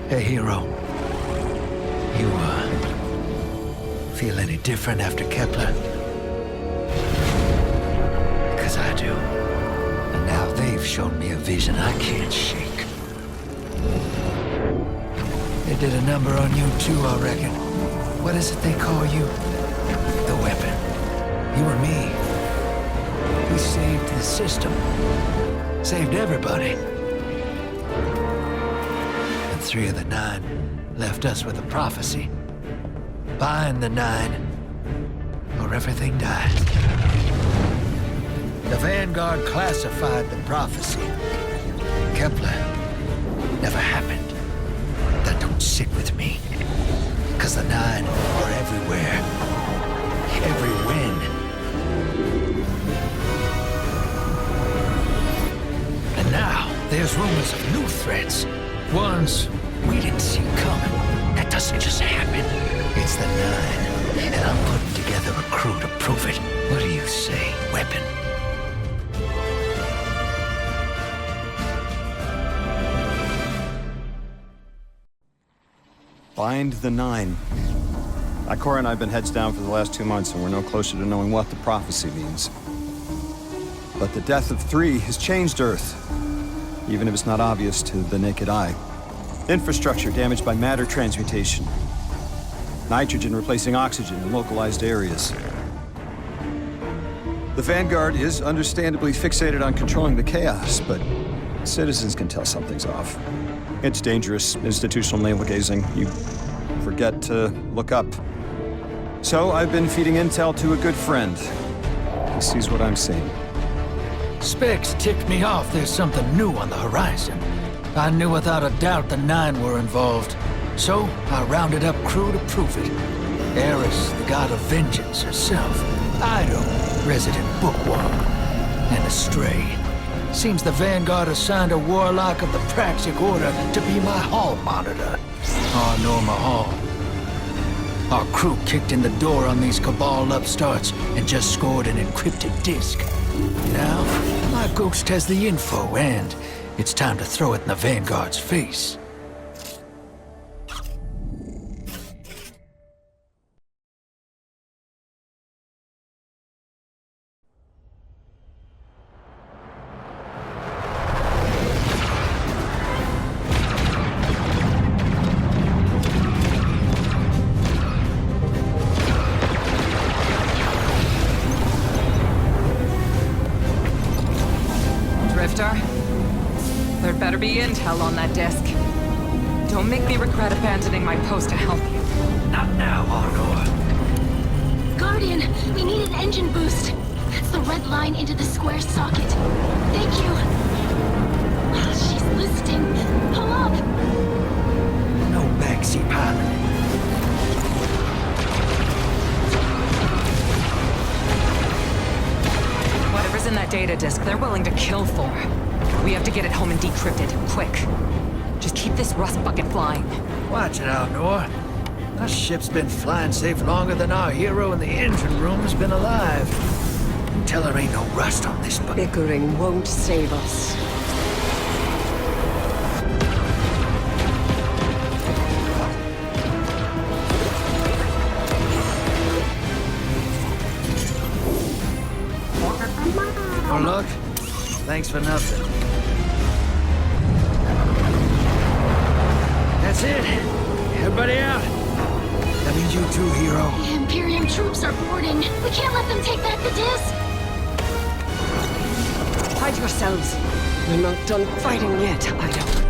Hey, hero. You, feel any different after Kepler? Because I do. And now they've shown me a vision I can't shake. They did a number on you too, I reckon. What is it they call you? The weapon. You and me. We saved the system. Saved everybody. And 3 of the 9 left us with a prophecy. Find the 9, or everything dies. The Vanguard classified the prophecy. Kepler never happened. That don't sit with me. 'Cause the 9 are everywhere. Every win. And now, there's rumors of new threats. Ones we didn't see coming. That doesn't just happen. It's the 9, and I'm putting together a crew to prove it. What do you say, weapon? Find the 9. Ikora and I have been heads down for the last 2 months, and we're no closer to knowing what the prophecy means. But the death of 3 has changed Earth, even if it's not obvious to the naked eye. Infrastructure damaged by matter transmutation. Nitrogen replacing oxygen in localized areas. The Vanguard is understandably fixated on controlling the chaos, but citizens can tell something's off. It's dangerous, institutional navel-gazing. You forget to look up. So I've been feeding intel to a good friend. He sees what I'm seeing. Specs ticked me off there's something new on the horizon. I knew without a doubt the 9 were involved. So I rounded up crew to prove it. Eris, the god of vengeance herself. Ido, resident bookworm. And Astray. Seems the Vanguard assigned a warlock of the Praxic Order to be my hall monitor. Oh, Norma Hall. Our crew kicked in the door on these Cabal upstarts and just scored an encrypted disk. Now, my ghost has the info, and it's time to throw it in the Vanguard's face. There'd better be intel on that disk. Don't make me regret abandoning my post to help you. Not now, Honor. Guardian, we need an engine boost. That's the red line into the square socket. Thank you. She's listening. Pull up. No backseat pilot. Whatever's in that data disk, they're willing to kill for. We have to get it home and decrypt it, quick. Just keep this rust bucket flying. Watch it, Alnor. Our ship's been flying safe longer than our hero in the engine room has been alive. Tell her ain't no rust on this bucket. Bickering won't save us. Oh, look. Thanks for nothing. That's it. Everybody out. That means you too, hero. The Imperium troops are boarding. We can't let them take back the disc. Hide yourselves. We're not done fighting yet, Ido.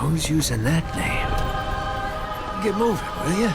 Who's using that name? Get moving, will you?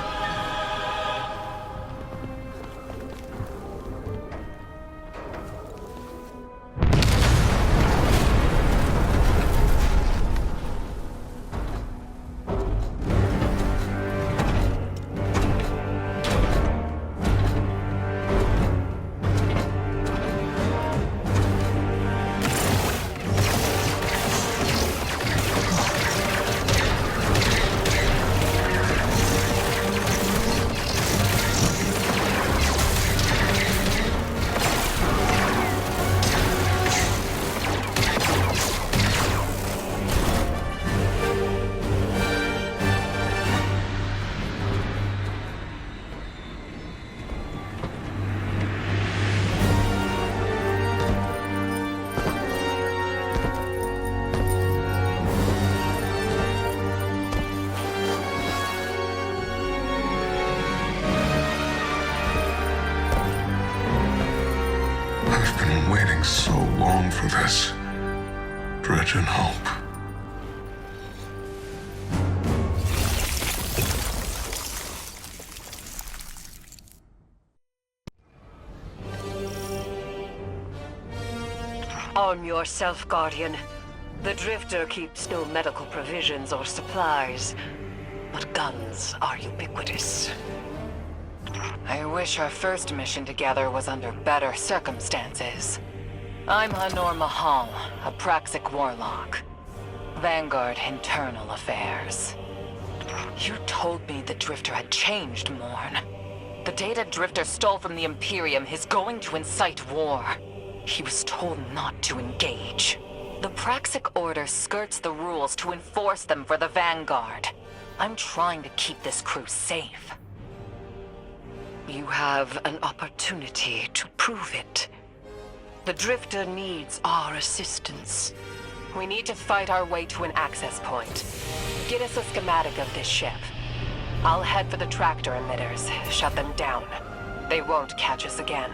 waiting so long for this. Dredge and hope. Arm yourself, Guardian. The Drifter keeps no medical provisions or supplies, but guns are ubiquitous. I wish our first mission together was under better circumstances. I'm Hanor Mahal, a Praxic warlock. Vanguard Internal Affairs. You told me the Drifter had changed, Morn. The data Drifter stole from the Imperium is going to incite war. He was told not to engage. The Praxic Order skirts the rules to enforce them for the Vanguard. I'm trying to keep this crew safe. You have an opportunity to prove it. The Drifter needs our assistance. We need to fight our way to an access point. Get us a schematic of this ship. I'll head for the tractor emitters, shut them down. They won't catch us again.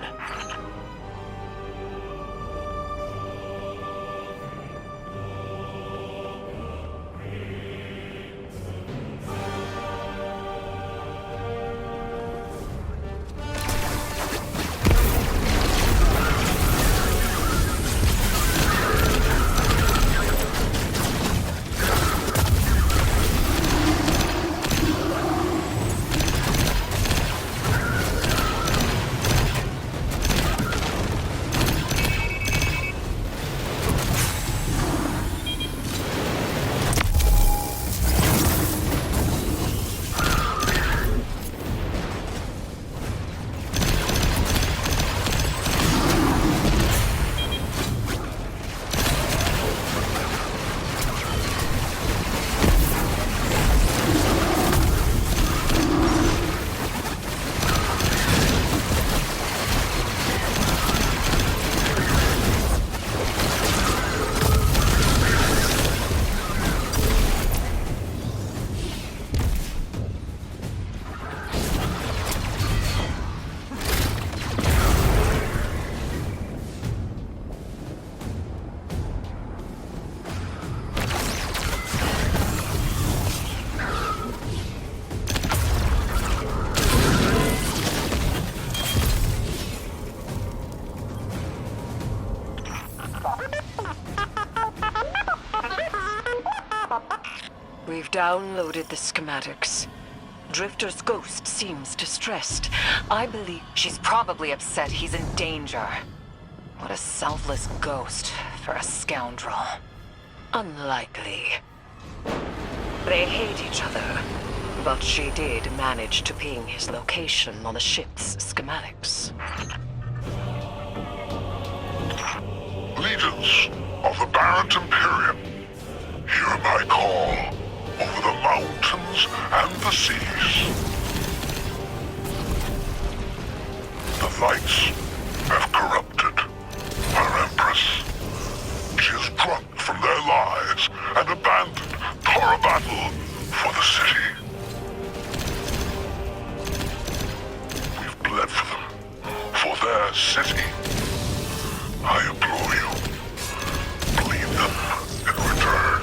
We've downloaded the schematics. Drifter's ghost seems distressed. I believe she's probably upset he's in danger. What a selfless ghost for a scoundrel. Unlikely. They hate each other, but she did manage to ping his location on the ship's schematics. Legions of the Barrent Imperium, hear my call over the mountains and the seas. The lights have corrupted our Empress. She is drunk from their lies and abandoned for a battle for the city. We've bled for them, for their city. I implore you, bleed them in return.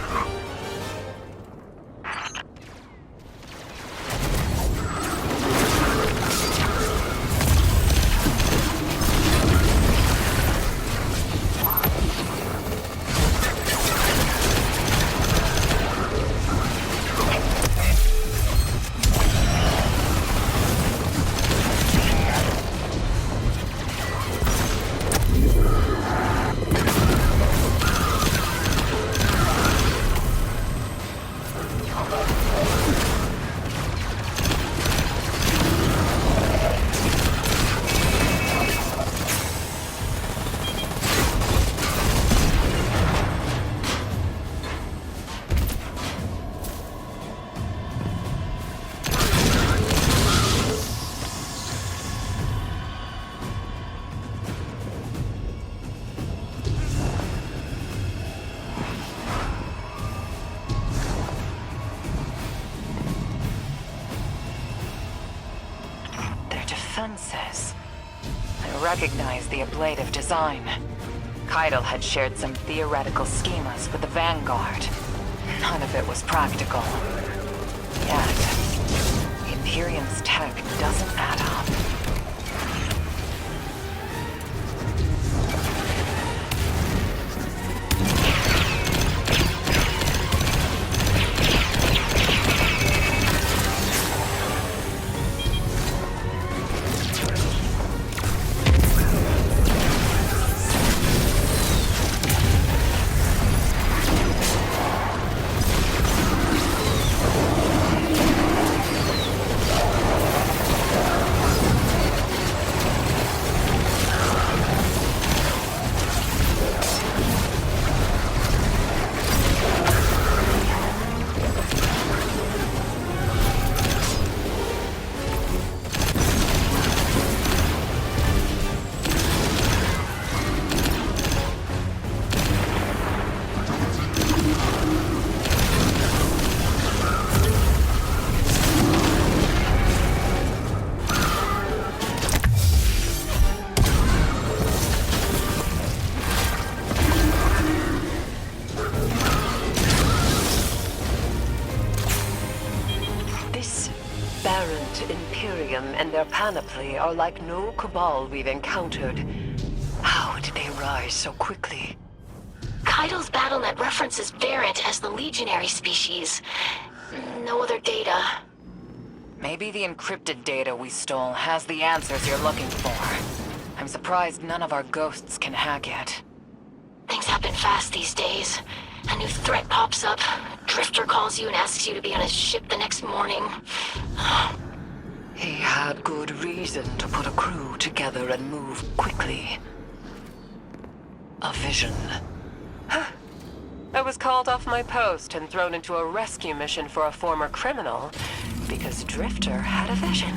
Defenses. I recognize the ablative design. Keitel had shared some theoretical schemas with the Vanguard. None of it was practical. Yet, Imperium's tech doesn't add up. Imperium and their panoply are like no Cabal we've encountered. How did they rise so quickly? Keitel's BattleNet references Variant as the legionary species. No other data. Maybe the encrypted data we stole has the answers you're looking for. I'm surprised none of our ghosts can hack it. Things happen fast these days. A new threat pops up. Drifter calls you and asks you to be on his ship the next morning. He had good reason to put a crew together and move quickly. A vision. I was called off my post and thrown into a rescue mission for a former criminal because Drifter had a vision.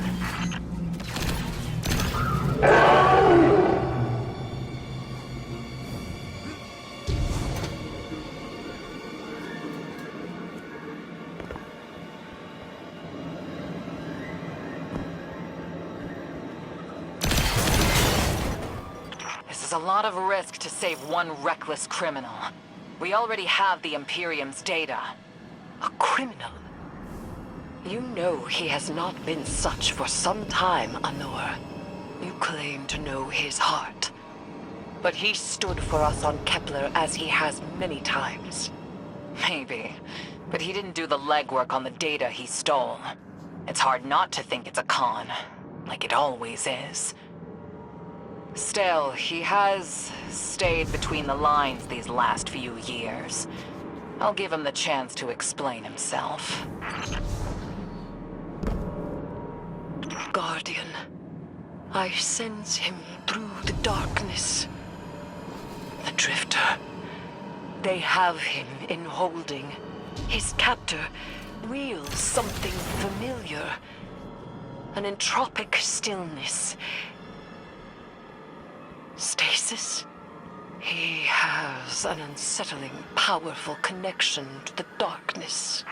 This is a lot of risk to save one reckless criminal. We already have the Imperium's data. A criminal? You know he has not been such for some time, Anor. You claim to know his heart. But he stood for us on Kepler as he has many times. Maybe, but he didn't do the legwork on the data he stole. It's hard not to think it's a con, like it always is. Still, he has stayed between the lines these last few years. I'll give him the chance to explain himself. Guardian, I sense him through the darkness. The Drifter. They have him in holding. His captor wields something familiar. An entropic stillness. Stasis? He has an unsettling, powerful connection to the darkness.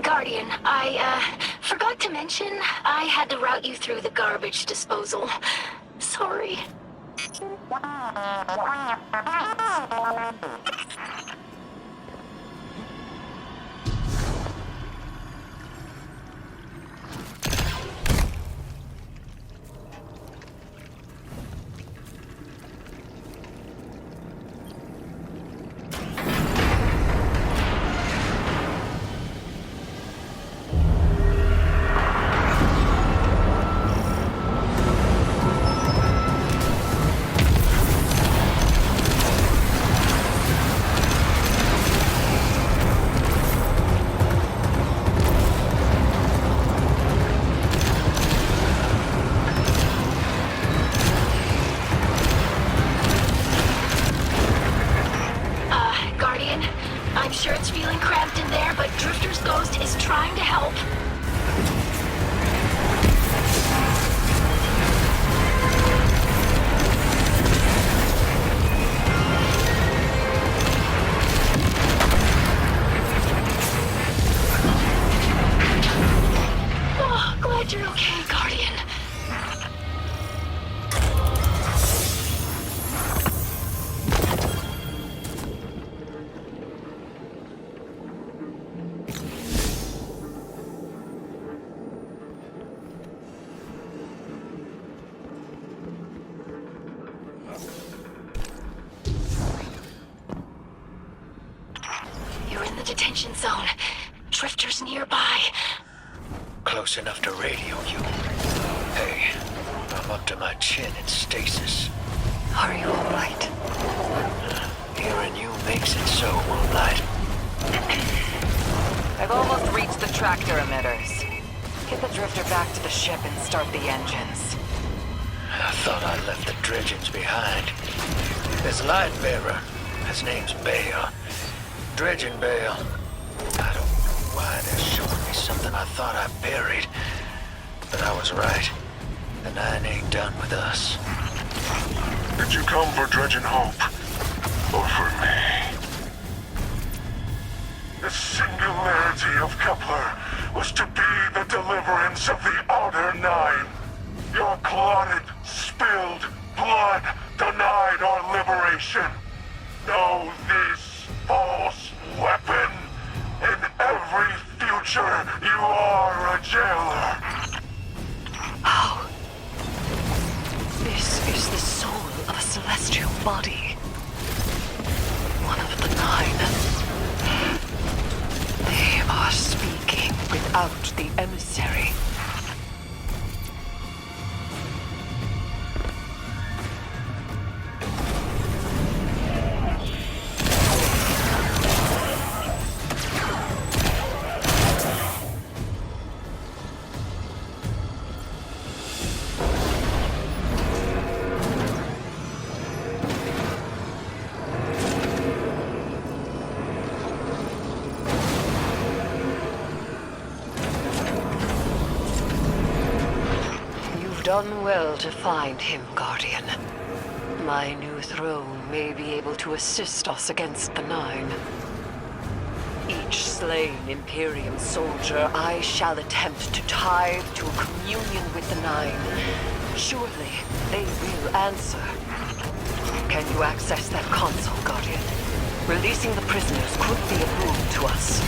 Guardian, I forgot to mention I had to route you through the garbage disposal. Sorry. I'm sure it's feeling cramped in there, but Drifter's ghost is trying to help. Oh, glad you're okay, Guardian. You're in the detention zone. Drifter's nearby. Close enough to radio you. Hey, I'm up to my chin in stasis. Are you all right? Hearing you makes it so, Moonlight. I've almost reached the tractor emitters. Get the drifter back to the ship and start the engines. I thought I left the dredgings behind. There's Lightbearer. His name's Bale. Dredging Bale. I don't know why they're showing me something I thought I buried. But I was right. The Nine ain't done with us. Did you come for Dredging Hope? Or for me? The singularity of Kepler was to be the deliverance of the Outer Nine. Your clotted, spilled blood denied our liberation. Know this false weapon. In every future, you are a jailer. How? This is the soul of a celestial body. One of the Nine. They are speaking without the emissary. Done well to find him, Guardian. My new throne may be able to assist us against the Nine. Each slain Imperium soldier I shall attempt to tithe to a communion with the Nine. Surely they will answer. Can you access that console, Guardian? Releasing the prisoners could be a boon to us.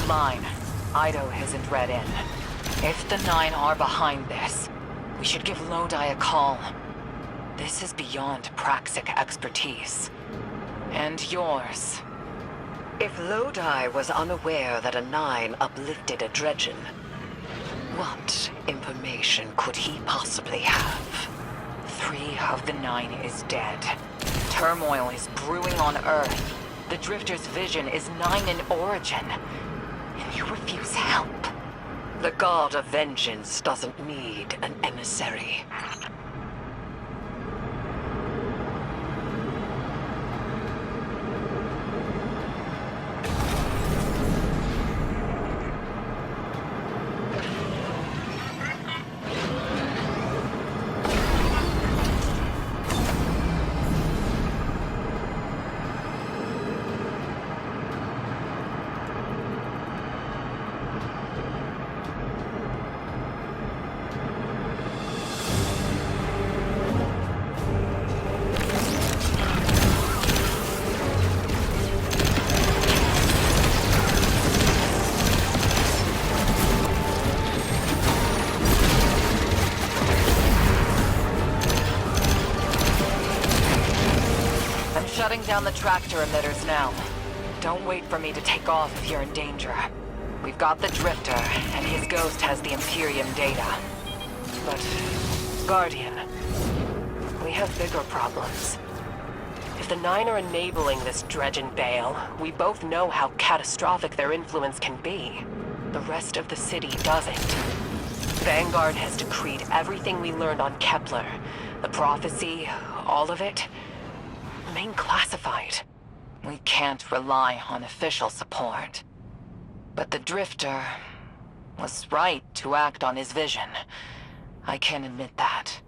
red line. Ido isn't read in. If the Nine are behind this, we should give Lodi a call. This is beyond Praxic expertise. And yours. If Lodi was unaware that a Nine uplifted a Dredgen, what information could he possibly have? 3 of the 9 is dead. Turmoil is brewing on Earth. The Drifter's vision is 9 in origin. And you refuse help. The God of Vengeance doesn't need an emissary. Shutting down the tractor emitters now. Don't wait for me to take off if you're in danger. We've got the Drifter, and his ghost has the Imperium data. But, Guardian, we have bigger problems. If the Nine are enabling this Dredgen Bale, we both know how catastrophic their influence can be. The rest of the city doesn't. Vanguard has decreed everything we learned on Kepler. The prophecy, all of it, remain classified. We can't rely on official support. But the Drifter was right to act on his vision. I can admit that.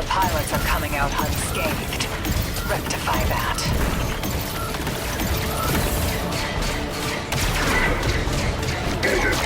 pilots are coming out unscathed. Rectify that. Agent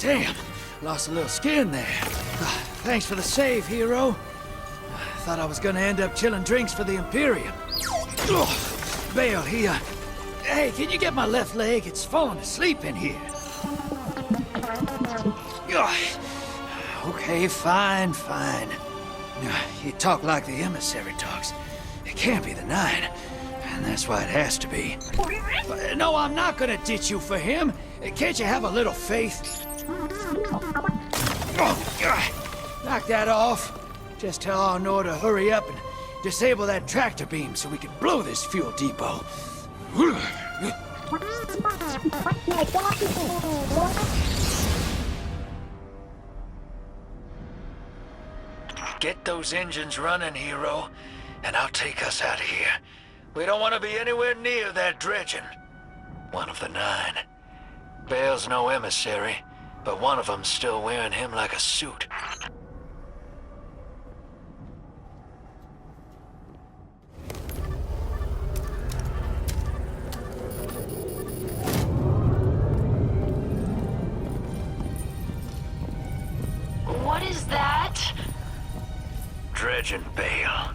Damn, lost a little skin there. Thanks for the save, hero. Thought I was gonna end up chilling drinks for the Imperium. Bale, hey, can you get my left leg? It's falling asleep in here. Okay, fine. You talk like the emissary talks. It can't be the Nine, and that's why it has to be. But, no, I'm not gonna ditch you for him. Can't you have a little faith? Knock that off. Just tell Arnor to hurry up and disable that tractor beam so we can blow this fuel depot. Get those engines running, hero, and I'll take us out of here. We don't want to be anywhere near that dredging. One of the Nine. Bale's no emissary, but one of them's still wearing him like a suit. What is that? Dredging Bale.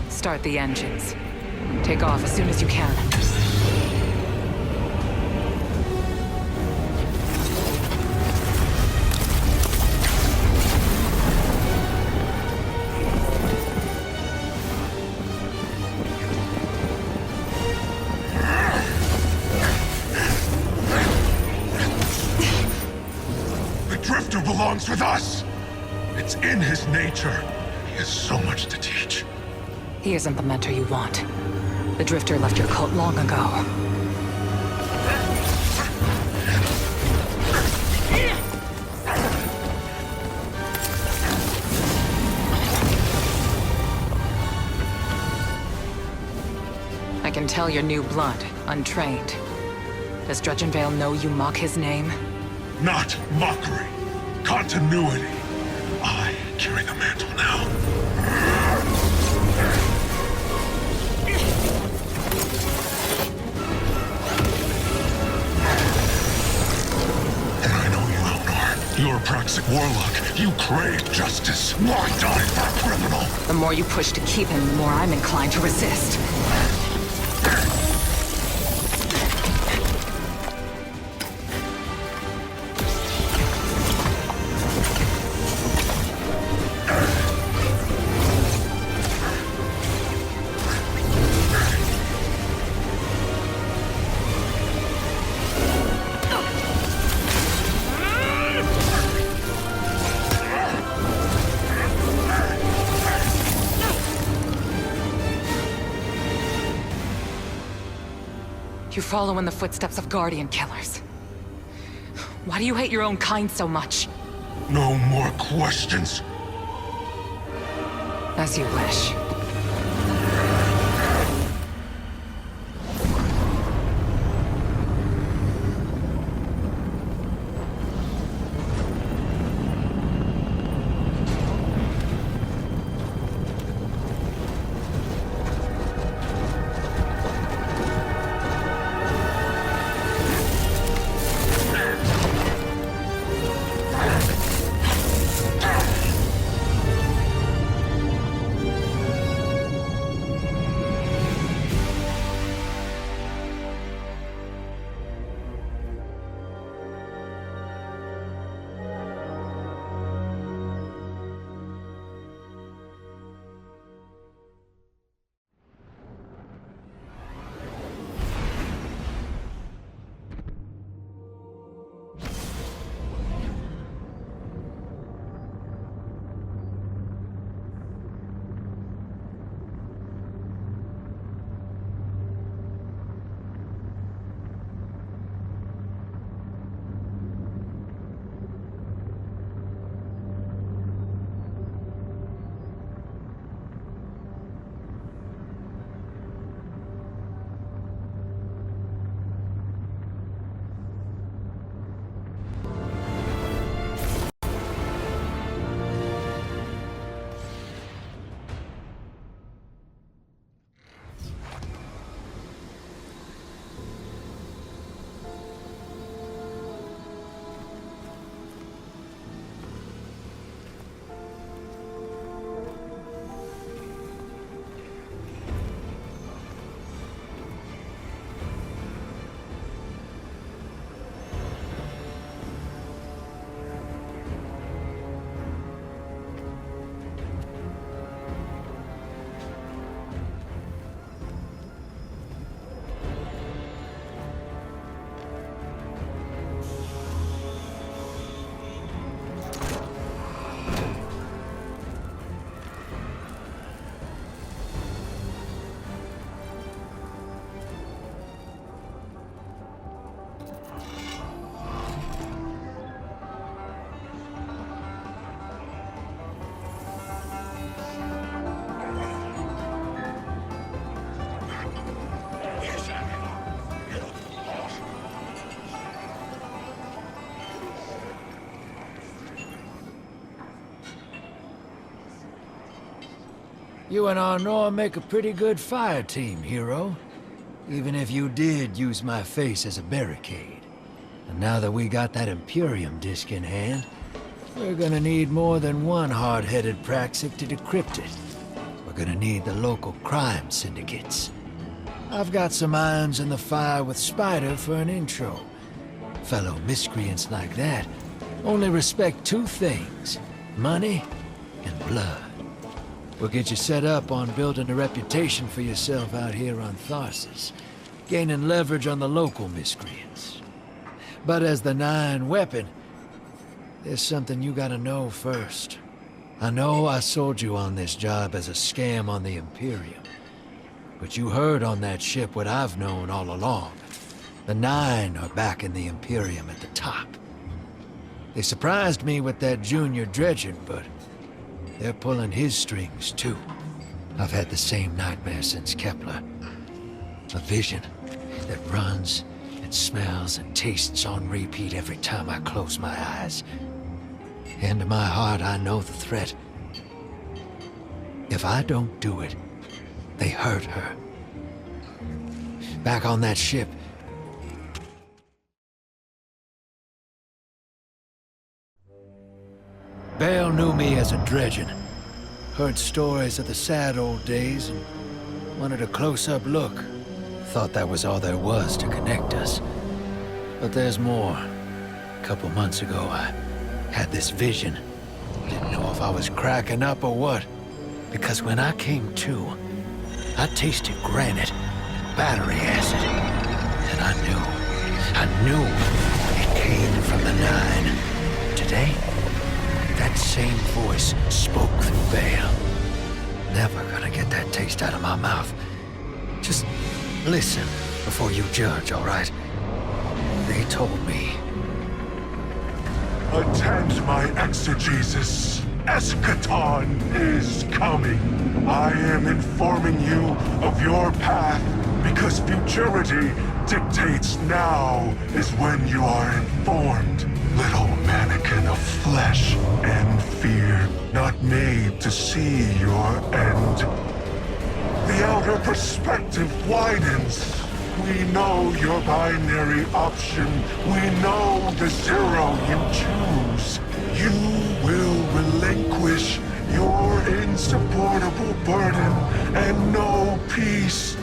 Start the engines. Take off as soon as you can. The Drifter belongs with us! It's in his nature. He has so much to teach. He isn't the mentor you want. The Drifter left your cult long ago. I can tell you're new blood, untrained. Does Dredgenvale know you mock his name? Not mockery. Continuity. I carry the mantle now. And I know you, Elnor. You're a Praxic warlock. You crave justice. Why die for a criminal? The more you push to keep him, the more I'm inclined to resist. You follow in the footsteps of Guardian killers. Why do you hate your own kind so much? No more questions. As you wish. You and Arnor make a pretty good fire team, hero. Even if you did use my face as a barricade. And now that we got that Imperium disc in hand, we're gonna need more than one hard-headed Praxic to decrypt it. We're gonna need the local crime syndicates. I've got some irons in the fire with Spider for an intro. Fellow miscreants like that only respect two things: money and blood. We'll get you set up on building a reputation for yourself out here on Tharsis, gaining leverage on the local miscreants. But as the 9 weapon, there's something you gotta know first. I know I sold you on this job as a scam on the Imperium, but you heard on that ship what I've known all along. The 9 are back in the Imperium at the top. They surprised me with that junior dredger, but they're pulling his strings too. I've had the same nightmare since Kepler. A vision that runs and smells and tastes on repeat every time I close my eyes. In my heart, I know the threat. If I don't do it, they hurt her. Back on that ship, Bale knew me as a dredgen. Heard stories of the sad old days and wanted a close-up look. Thought that was all there was to connect us. But there's more. A couple months ago, I had this vision. Didn't know if I was cracking up or what. Because when I came to, I tasted granite and battery acid. And I knew it came from the 9. Today, that same voice spoke through Bale. Never gonna get that taste out of my mouth. Just listen before you judge, all right? They told me. Attend my exegesis. Eschaton is coming. I am informing you of your path because futurity dictates now is when you are informed. Little mannequin of flesh and fear, not made to see your end. The outer perspective widens. We know your binary option. We know the 0 you choose. You will relinquish your insupportable burden and know peace.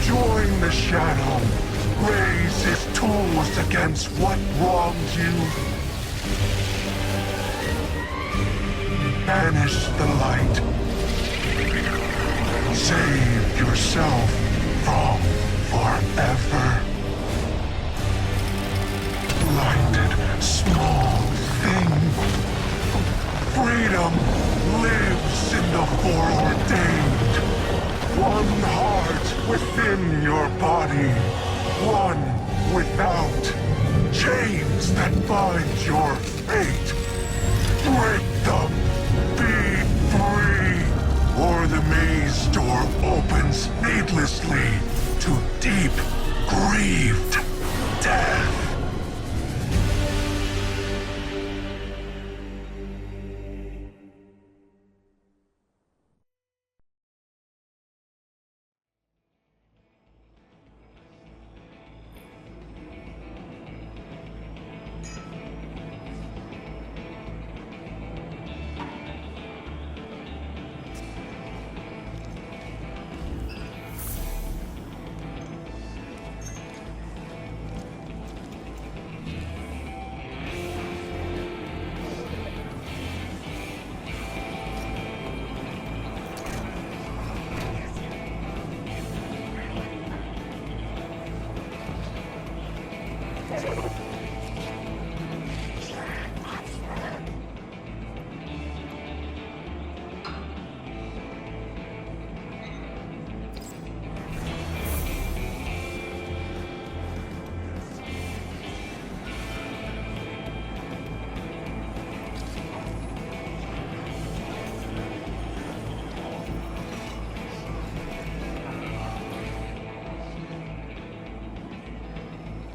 Join the Shadow. Raise his tools against what wronged you. Banish the light. Save yourself from forever. Blinded, small thing. Freedom lives in the foreordained. One heart within your body, one without. Chains that bind your fate. Break them, be free, or the maze door opens needlessly to deep, grieved death.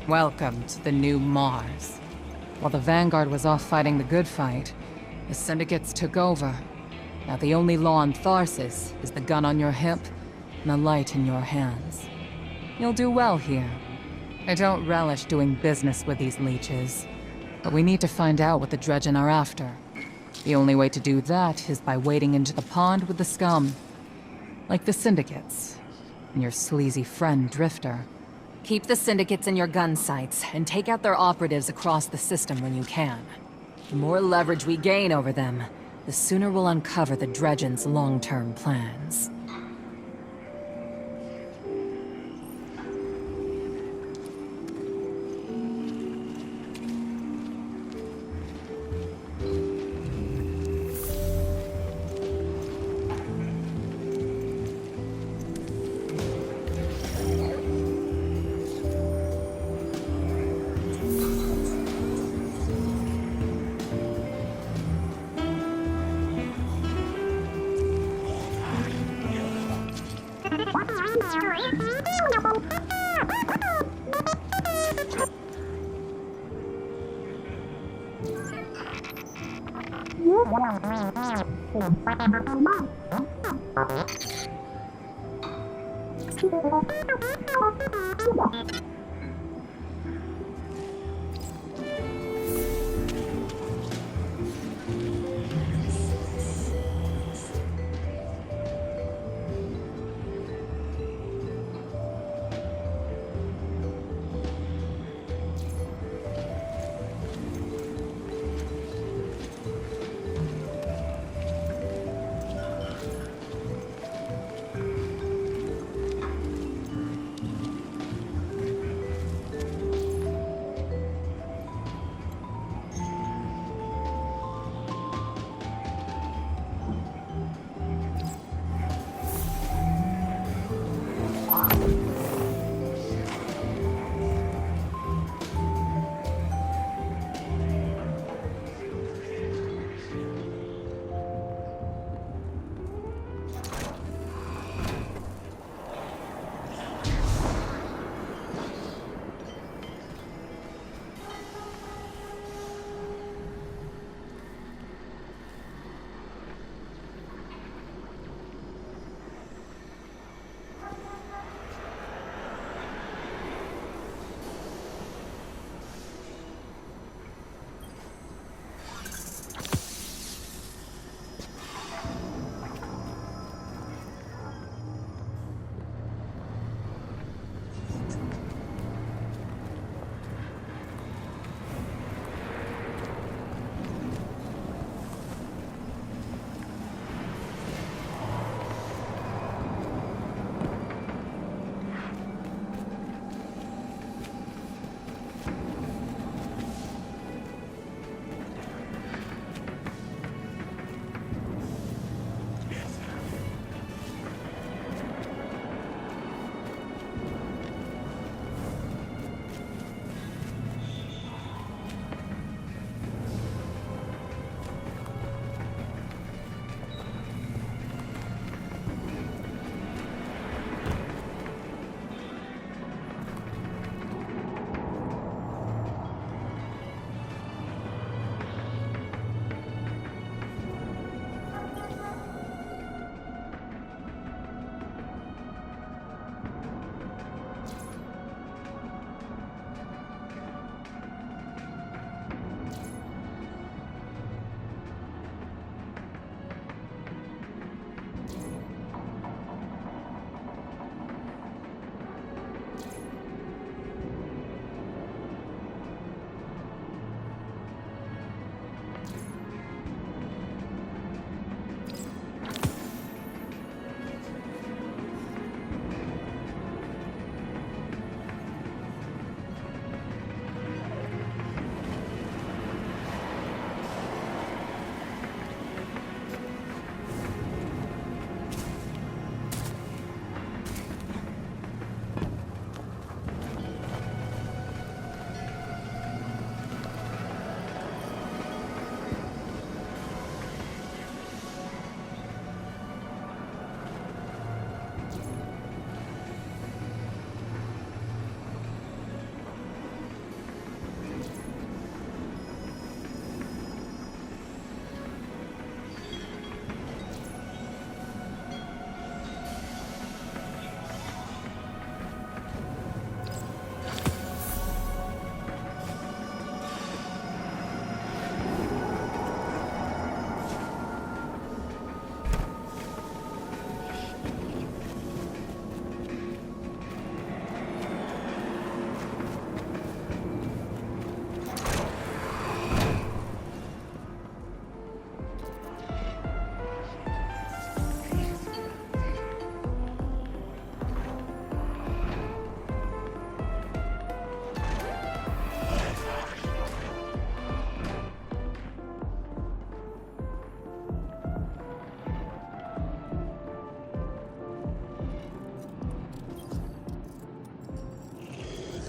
Welcome to the new Mars. While the Vanguard was off fighting the good fight, the Syndicates took over. Now the only law on Tharsis is the gun on your hip and the light in your hands. You'll do well here. I don't relish doing business with these leeches, but we need to find out what the Dredgen are after. The only way to do that is by wading into the pond with the scum. Like the Syndicates, and your sleazy friend Drifter. Keep the Syndicates in your gun sights, and take out their operatives across the system when you can. The more leverage we gain over them, the sooner we'll uncover the Dredgen's long-term plans.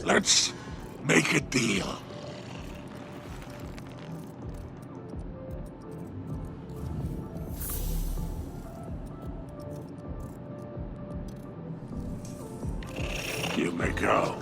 Let's make a deal. You may go.